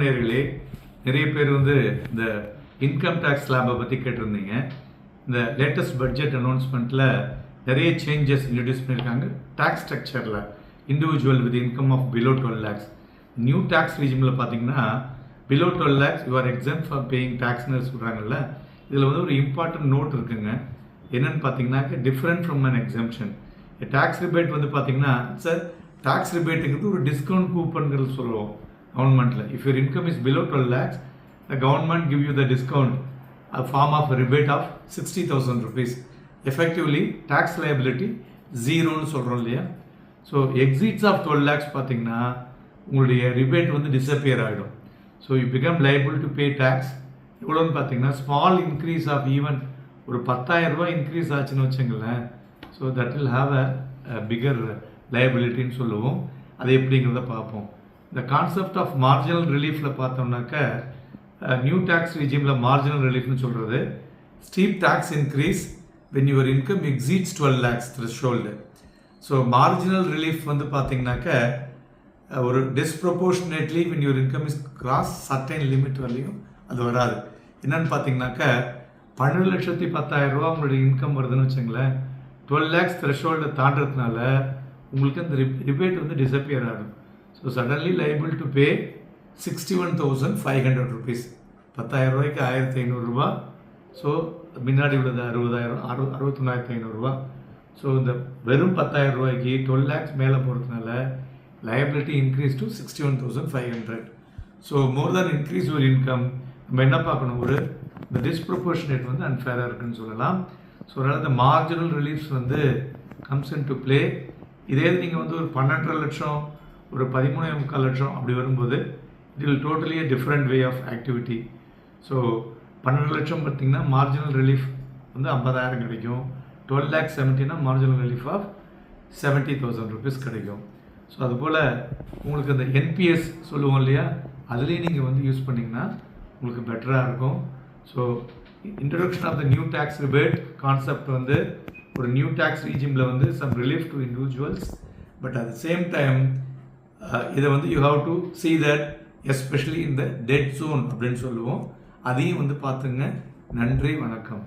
வணக்கம் நேயர்களே. நிறைய பேர் வந்து இந்த இன்கம் டேக்ஸ் ஸ்லாபை பற்றி கேட்டிருந்தீங்க. இந்த லேட்டஸ்ட் பட்ஜெட் அனௌன்ஸ்மெண்ட்டில் நிறைய சேஞ்சஸ் இன்ட்ரடியூஸ் பண்ணியிருக்காங்க. டேக்ஸ் ஸ்ட்ரக்சரில் individual with income of below 12 lakhs new tax ரீஜிமில் பார்த்தீங்கன்னா below 12 lakhs you are exempt for paying டேக்ஸ்னு சொல்கிறாங்கல்ல. இதில் வந்து ஒரு இம்பார்ட்டன்ட் நோட் இருக்குங்க. என்னென்னு பார்த்தீங்கன்னா different from an exemption. Tax rebate வந்து பார்த்தீங்கன்னா சார் டேக்ஸ் ரிபேட்டுங்கிறது ஒரு டிஸ்கவுண்ட் கூப்பன்கிறது சொல்லுவோம் கவர்மெண்ட்டில். If your income is below 12 lakhs the government give you the discount a form of a rebate of 60,000 rupees. Effectively tax liability ஜீரோன்னு சொல்கிறோம் இல்லையா. So exits of 12 lakhs பார்த்தீங்கன்னா உங்களுடைய ரிபேட் வந்து டிஸப்பியர் ஆகிடும். So you become liable to pay tax. எவ்வளோன்னு பார்த்தீங்கன்னா small increase of even ஒரு 10,000 ரூபாய் இன்க்ரீஸ் ஆச்சுன்னு வச்சுங்களேன். So that will have a bigger லைபிலிட்டின்னு சொல்லுவோம். அது எப்படிங்கிறத பார்ப்போம். இந்த கான்செப்ட் ஆஃப் மார்ஜினல் ரிலீஃபில் பார்த்தோம்னாக்க நியூ டேக்ஸ் ரிஜிமில் மார்ஜினல் ரிலீஃப்னு சொல்கிறது steep tax increase when your income exceeds 12 lakhs threshold. So marginal relief வந்து பார்த்தீங்கன்னாக்க ஒரு disproportionately when your income is cross certain limit வரலையும் அது வராது. என்னன்னு பார்த்தீங்கன்னாக்க 12,10,000 ரூபா உங்களுடைய இன்கம் வருதுன்னு வச்சுங்களேன். 12 lakhs த்ரெஷ்ஹோல்டை தாண்டதுனால உங்களுக்கு அந்த ரிபேட் வந்து டிஸப்பியர் ஆகும். So suddenly liable to pay 61,500 rupees. 10,000 ரூபாய்க்கு 1,500 ரூபா. ஸோ முன்னாடி உள்ளது 60,000 69,500 ரூபா. ஸோ இந்த வெறும் 10,000 ரூபாய்க்கு 12 lakhs மேலே போகிறதுனால liability increase to 61,500. So more than increase your income. நம்ம என்ன பார்க்கணும், ஒரு இந்த டிஸ்ப்ரொபோர்ஷனேட் வந்து அன்ஃபேராக இருக்குன்னு சொல்லலாம். ஸோ அதனால் இந்த மார்ஜினல் ரிலீஃப்ஸ் வந்து கம்ஸ் இன் டு பிளே. இதே நீங்கள் வந்து ஒரு 12.5 லட்சம் ஒரு 13.25 லட்சம் அப்படி வரும்போது it will totally a different way of activity. So 12 லட்சம் பார்த்தீங்கன்னா மார்ஜினல் ரிலீஃப் வந்து 50,000 கிடைக்கும். 12 lakhs 70னா மார்ஜினல் ரிலீஃப் ஆஃப் 70,000 rupees கிடைக்கும். ஸோ அதுபோல் உங்களுக்கு அந்த என்பிஎஸ் சொல்லுவோம் இல்லையா, அதுலேயும் நீங்கள் வந்து யூஸ் பண்ணிங்கன்னா உங்களுக்கு பெட்டராக இருக்கும். So introduction of the new tax rebate concept வந்து ஒரு நியூ டேக்ஸ் ரீஜிமில் வந்து some relief to individuals. But at the same time இதை வந்து you have to see that especially இந்த டெட் ஜோன் அப்படின்னு சொல்லுவோம். அதையும் வந்து பார்த்துங்க. நன்றி, வணக்கம்.